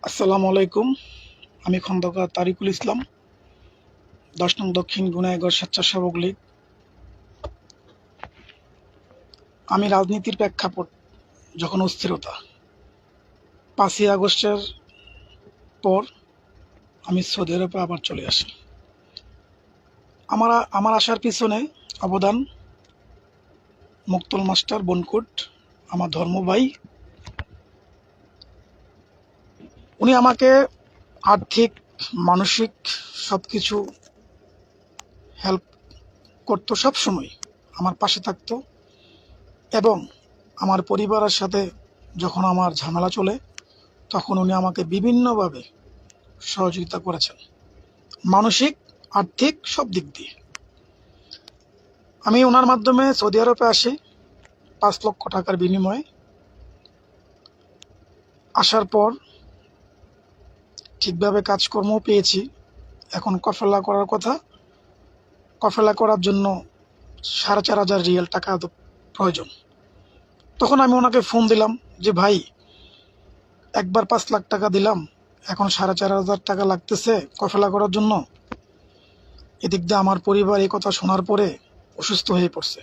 আসসালামু আলাইকুম। আমি খন্দকার তারিকুল ইসলাম, ১০ নং দক্ষিণ গুনাইগড় স্বেচ্ছাসেবক লীগ। আমি রাজনীতির প্রেক্ষাপট যখন অস্থিরতা ৫ই আগস্টের পর আমি সৌদি আরবে আবার চলে আসি। আমার আসার পিছনে অবদান মুক্তল মাস্টার বনকুট, আমার ধর্ম ভাই। উনি আমাকে আর্থিক, মানসিক সব কিছু হেল্প করতো, সবসময় আমার পাশে থাকতো। এবং আমার পরিবারের সাথে যখন আমার ঝামেলা চলে, তখন উনি আমাকে বিভিন্নভাবে সহযোগিতা করেছেন, মানসিক, আর্থিক সব দিক দিয়ে। আমি ওনার মাধ্যমে সৌদি আরবে আসি ৫ লক্ষ টাকার বিনিময়ে। আসার পর ঠিকভাবে কাজকর্ম পেয়েছি। এখন কফেলা করার কথা। কফেলা করার জন্য ৪,৫০০ রিয়াল টাকা প্রয়োজন। তখন আমি ওনাকে ফোন দিলাম যে ভাই, একবার ৫ লাখ টাকা দিলাম, এখন ৪,৫০০ টাকা লাগতেছে কফেলা করার জন্য। এদিক দিয়ে আমার পরিবার এই কথা শোনার পরে অসুস্থ হয়ে পড়ছে।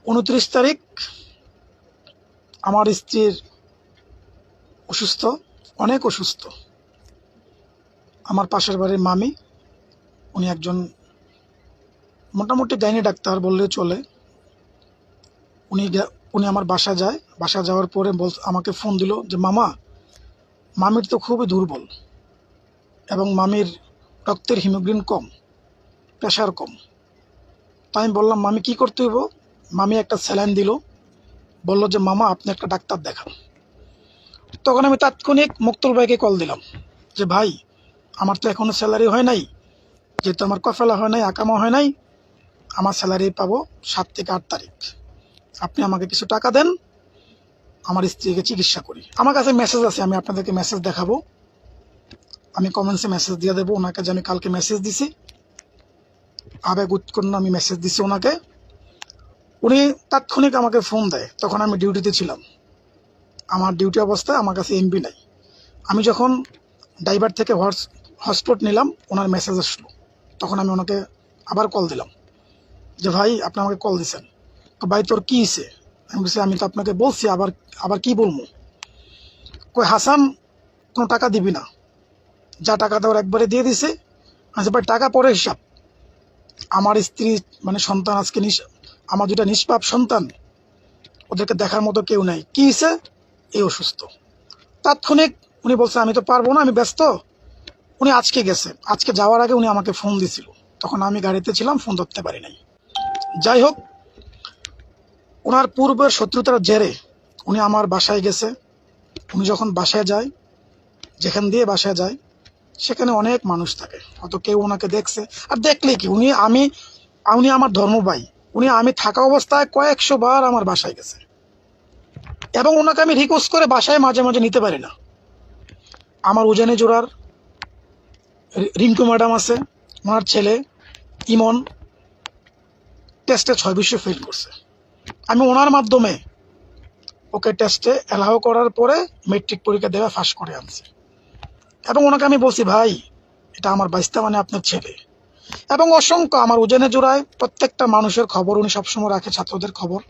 ২৯ তারিখ আমার স্ত্রীর অসুস্থ, অনেক অসুস্থ। আমার পাশের বাড়ির মামি, উনি একজন মোটামুটি গাইনি ডাক্তার বললে চলে। উনি আমার বাসা যায়। বাসা যাওয়ার পরে আমাকে ফোন দিল যে মামির তো খুবই দুর্বল এবং মামির রক্তের হিমোগ্লোবিন কম, প্রেশার কম। তাই আমি বললাম মামি কি করতে হইব? মামি একটা স্যালাইন দিল, বলল যে মামা আপনি একটা ডাক্তার দেখান। তখন আমি তাৎক্ষণিক মুক্তল ভাইকে কল দিলাম যে ভাই, আমার তো এখনো স্যালারি হয় নাই, যেহেতু আমার কফেলা হয় নাই, আকামা হয় নাই, আমার স্যালারি পাবো ৭ থেকে ৮ তারিখ। আপনি আমাকে কিছু টাকা দেন, আমার স্ত্রীকে চিকিৎসা করি। আমার কাছে মেসেজ আছে, আমি আপনাদেরকে মেসেজ দেখাবো। আমি কমেন্টসে মেসেজ দিয়ে দেবো ওনাকে যে আমি কালকে মেসেজ দিছি, আবেগ উৎকণ্ঠ আমি মেসেজ দিছি ওনাকে। উনি তাৎক্ষণিক আমাকে ফোন দেয়। তখন আমি ডিউটিতে ছিলাম। আমার ডিউটি অবস্থায় আমার কাছে এমবি নাই। আমি যখন ড্রাইভার থেকে হটস্পট নিলাম, ওনার মেসেজ আসলো। তখন আমি ওনাকে আবার কল দিলাম যে ভাই আপনি আমাকে কল দিছেন, তো ভাই তোর কি হয়েছে? আমি বলছি আমি তো আপনাকে বলছি, আবার আবার কি বলবো? কই হাসান, কোনো টাকা দিবি না, যা টাকা দেওয়ার একবারে দিয়ে দিছে। আচ্ছা ভাই টাকা পরে হিসাব। আমার স্ত্রী মানে সন্তান আজকে আমার দুটা নিষ্পাপ সন্তান, ওদেরকে দেখার মতো কেউ নাই। কি হয়েছে? এই অসুস্থ। তাৎক্ষণিক উনি বলছে আমি তো পারবো না, আমি ব্যস্ত। উনি আজকে গেছে। আজকে যাওয়ার আগে উনি আমাকে ফোন দিছিল, তখন আমি গাড়িতে ছিলাম, ফোন ধরতে পারি নাই। যাই হোক, ওনার পূর্বের শত্রুতার জেরে উনি আমার বাসায় গেছে। উনি যখন বাসায় যায়, যেখান দিয়ে বাসায় যায় সেখানে অনেক মানুষ থাকে, হয়তো কেউ ওনাকে দেখছে। আর দেখলে কি, উনি আমার ধর্ম ভাই। আমি থাকা অবস্থায় কয়েকশো বার আমার বাসায় গেছে এবং ওনাকে আমি রিকোয়েস্ট করে বাসায় মাঝে মাঝে নিতে পারি না। আমার উজানি জোড়ার রিঙ্কু ম্যাডাম আছে, ওনার ছেলে ইমন টেস্টে ৬ বিষয়ে ফেল করছে। আমি ওনার মাধ্যমে ওকে টেস্টে অ্যালাউ করার পরে মেট্রিক পরীক্ষা দেওয়া ফাঁস করে আনছি। এবং ওনাকে আমি বলছি ভাই, এটা আমার বাইস্তা, মানে আপনার ছেলে। এবং অসংখ্য আমার উজানে জোড়ায় প্রত্যেকটা মানুষের খবর উনি সবসময় রাখে, ছাত্রদের খবর।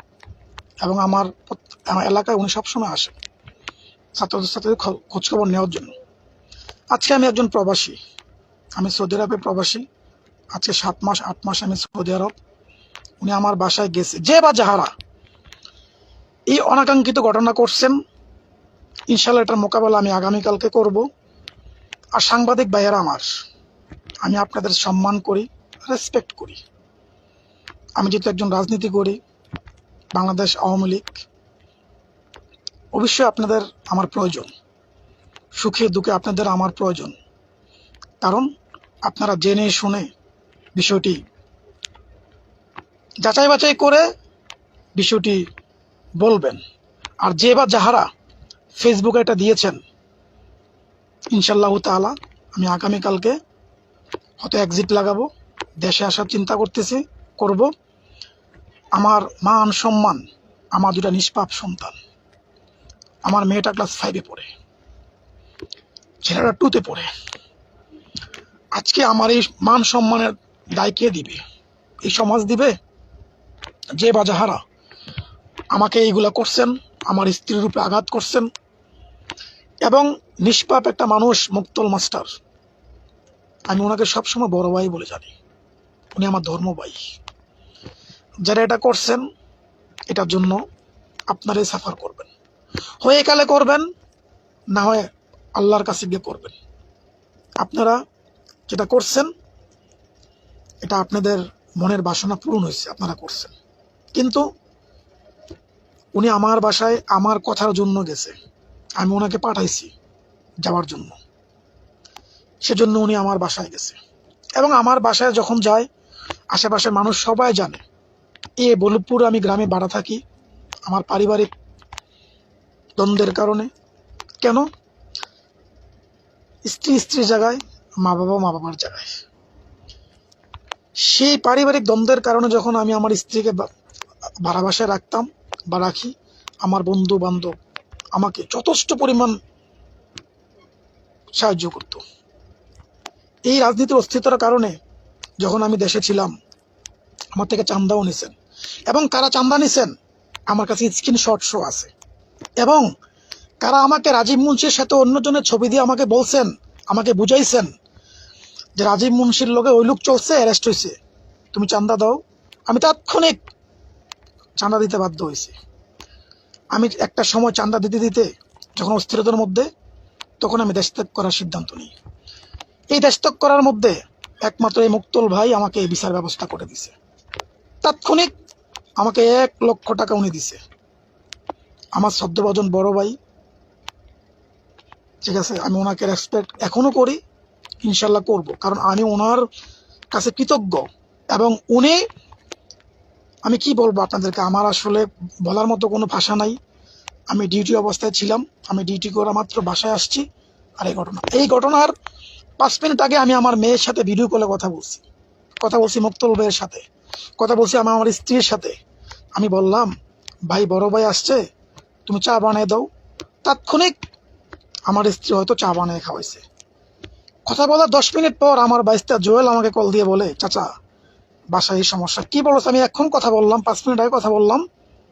এবং আমার এলাকায় উনি সবসময় আসে ছাত্রদের সাথে খোঁজখবর নেওয়ার জন্য। আজকে আমি একজন প্রবাসী, আমি সৌদি আরবে প্রবাসী। আজকে ৭ মাস ৮ মাস আমি সৌদি আরব। উনি আমার বাসায় গেছে, যে বা যাহারা এই অনাকাঙ্ক্ষিত ঘটনা করছেন, ইনশাল্লাহ এটার মোকাবেলা আমি আগামীকালকে করব। আর সাংবাদিক ভাইয়েরা আমার, আমি আপনাদের সম্মান করি, রেসপেক্ট করি। আমি যেহেতু একজন রাজনীতি করি, বাংলাদেশ আওয়ামী লীগ, অবশ্যই আপনাদের আমার প্রয়োজন, সুখে দুঃখে আপনাদের আমার প্রয়োজন। কারণ আপনারা জেনে শুনে বিষয়টি যাচাই বাছাই করে বিষয়টি বলবেন। আর যে বা যাহারা ফেসবুকে এটা দিয়েছেন, ইনশাল্লাহ তাআলা আমি আগামীকালকে হয়তো এক্সিট লাগাবো, দেশে আসার চিন্তা করব। আমার মান সম্মান, আমার দুটা নিষ্পাপ সন্তান, আমার মেয়েটা ক্লাস 5-এ পড়ে, ছেলেটা 2-তে পড়ে। আজকে আমার এই মান সম্মানের দায় কে দিবে? এই সমাজ দিবে? যে বা যাহারা আমাকে এইগুলা করছেন, আমার স্ত্রীর রূপে আঘাত করছেন। এবং নিষ্পাপ একটা মানুষ মুক্তল মাস্টার, আমি ওনাকে সবসময় বড় ভাই বলে জানি, উনি আমার ধর্ম ভাই। যারা এটা করছেন এটার জন্য আপনারাই সাফার করবেন, হয়ে কালে করবেন, না হয় আল্লাহর কাছে গিয়ে করবেন। আপনারা যেটা করছেন এটা আপনাদের মনের বাসনা পূরণ হয়েছে, আপনারা করছেন। কিন্তু উনি আমার বাসায় আমার কথার জন্য গেছে, আমি ওনাকে পাঠাইছি যাওয়ার জন্য, সেজন্য উনি আমার বাসায় গেছে। এবং আমার বাসায় যখন যায় আশেপাশের মানুষ সবাই জানে বলপুর আমি গ্রামে ভাড়া থাকি আমার পারিবারিক দ্বন্দ্বের কারণে। কেন? স্ত্রীর জায়গায়, মা বাবার জায়গায়। সেই পারিবারিক দ্বন্দ্বের কারণে যখন আমি আমার স্ত্রীকে ভাড়া বাসায় রাখতাম বা রাখি, আমার বন্ধু বান্ধব আমাকে যথেষ্ট পরিমাণ সাহায্য করত। এই রাজনীতির অস্তিত্বের কারণে যখন আমি দেশে ছিলাম আমার থেকে চান্দাও নিছেন, এবং কারা চান্দা নিছেন আমার কাছে স্ক্রিনশট শো আছে। এবং কারা আমাকে রাজীব মুন্সির সাথে অন্যজনের ছবি দিয়ে আমাকে বলছেন, আমাকে বুঝাইছেন যে রাজীব মুন্সির লোকে ওই লোক চলছে, অ্যারেস্ট হয়েছে, তুমি চান্দা দাও। আমি তাৎক্ষণিক চান্দা দিতে বাধ্য হয়েছি। আমি একটা সময় চান্দা দিতে দিতে যখন অস্থিরতার মধ্যে, তখন আমি দেশ ত্যাগ করার সিদ্ধান্ত নিই। এই দেশ ত্যাগ করার মধ্যে একমাত্র এই মুক্তল ভাই আমাকে এই বিচার ব্যবস্থা করে দিছে। তাৎক্ষণিক আমাকে 1 লক্ষ টাকা উনি দিছে, আমার শ্রদ্ধাভাজন বড় ভাই। ঠিক আছে, আমি ওনাকে রেসপেক্ট এখনো করি, ইনশাল্লাহ করব, কারণ আমি ওনার কাছে কৃতজ্ঞ। এবং উনি, আমি কি বলবো আপনাদেরকে, আমার আসলে বলার মতো কোনো ভাষা নাই। আমি ডিউটি অবস্থায় ছিলাম, আমি ডিউটি করা মাত্র বাসায় আসছি, আর এই ঘটনার 5 মিনিট আগে আমি আমার মেয়ের সাথে ভিডিও কলে কথা বলছি মুক্তল ভাইয়ের সাথে, কথা বলছি আমার স্ত্রীর সাথে। আমি বললাম, ভাই বড় ভাই আসছে, তুমি চা বানিয়ে দাও। তাৎক্ষণিক আমার স্ত্রী হয়তো চা বানিয়ে খাওয়াইছে। কথা বলার 10 মিনিট পর আমার বাইস্তা জোয়েল আমাকে কল দিয়ে বলে, চাচা বাসায় এই সমস্যা। কি বলছো? আমি এখন কথা বললাম, 5 মিনিট আগে কথা বললাম,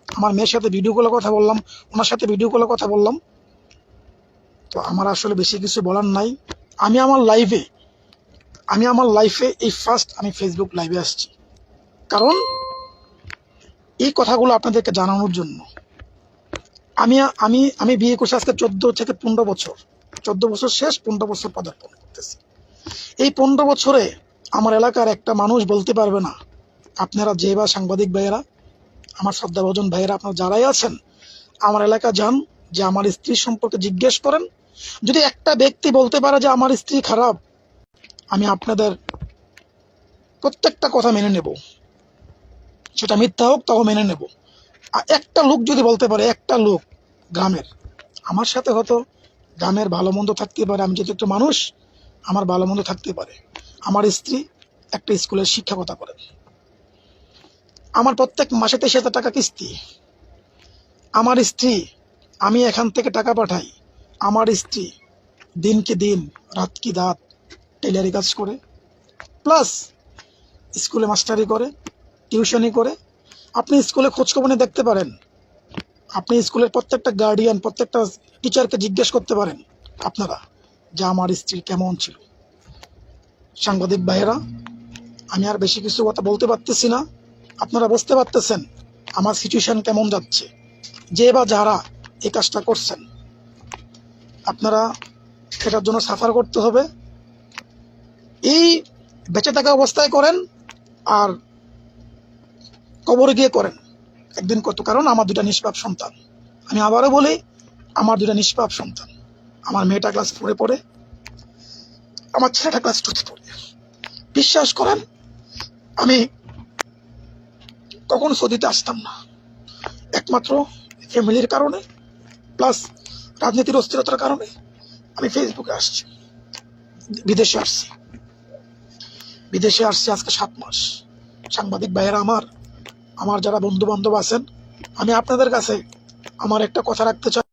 আমার মেয়ের সাথে ভিডিও কলে কথা বললাম, ওনার সাথে ভিডিও কলে কথা বললাম। তো আমার আসলে বেশি কিছু বলার নাই। আমি আমার লাইফে এই ফার্স্ট আমি ফেসবুক লাইভে আসছি, কারণ এই কথাগুলো আপনাদেরকে জানানোর জন্য। আমি আমি আমি বিয়ে করছি আজকে 14 থেকে 15 বছর, 14 বছর শেষ, 15 বছর পদার্পণ করতেছি। এই 15 বছরে আমার এলাকার একটা মানুষ বলতে পারবে না, আপনারা যে বা সাংবাদিক ভাইয়েরা, আমার শ্রদ্ধাভাজন ভাইয়েরা, আপনারা যারাই আছেন আমার এলাকা যান, যে আমার স্ত্রী সম্পর্কে জিজ্ঞেস করেন। যদি একটা ব্যক্তি বলতে পারে যে আমার স্ত্রী খারাপ, আমি আপনাদের প্রত্যেকটা কথা মেনে নেব, সেটা মিথ্যা হোক তাও মেনে নেব। আর একটা লোক যদি বলতে পারে, একটা লোক গ্রামের, আমার সাথে হয়তো গ্রামের ভালো মন্দ থাকতে পারে, আমি যেহেতু একটা মানুষ, আমার ভালো মন্দ থাকতে পারে। আমার স্ত্রী একটা স্কুলের শিক্ষকতা করেন, আমার প্রত্যেক মাসে 23,000 টাকা কিস্তি। আমার স্ত্রী, আমি এখান থেকে টাকা পাঠাই, আমার স্ত্রী দিনকে দিন রাত কি রাত টেলারি কাজ করে, প্লাস স্কুলে মাস্টারি করে, টিউশনি করে। আপনি স্কুলে খোঁজখবর নিয়ে দেখতে পারেন, আপনি স্কুলের প্রত্যেকটা গার্ডিয়ান, প্রত্যেকটা টিচারকে জিজ্ঞেস করতে পারেন আপনারা যে আমার স্ত্রী কেমন ছিল। সাংবাদিক ভাইয়েরা, আমি আর বেশি কিছু কথা বলতে পারতেছি না, আপনারা বুঝতে পারতেছেন আমার সিচুয়েশন কেমন যাচ্ছে। যে বা যারা এই কাজটা করছেন, আপনারা এটার জন্য সাফার করতে হবে। এই বেঁচে থাকা অবস্থায় করেন আর কবরে গিয়ে করেন একদিন কত, কারণ আমার 2টা নিষ্পাপ সন্তান। আমি আবারও বলি, আমার 2টা নিষ্পাপ সন্তান। আমার মেয়েটা ক্লাস 4-এ পড়ে, আমার ছেলেটা ক্লাস 2-তে পড়ে। বিশ্বাস করেন, আমি কখনো সৌদিতে আসতাম না, একমাত্র ফ্যামিলির কারণে, প্লাস রাজনীতির অস্থিরতার কারণে আমি ফেসবুকে আসছি। বিদেশে আসছি আজকে 7 মাস। সাংবাদিক ভাইয়েরা, আমার যারা বন্ধু বান্ধব আছেন, আমি আপনাদের কাছে আমার একটা কথা রাখতে চাই।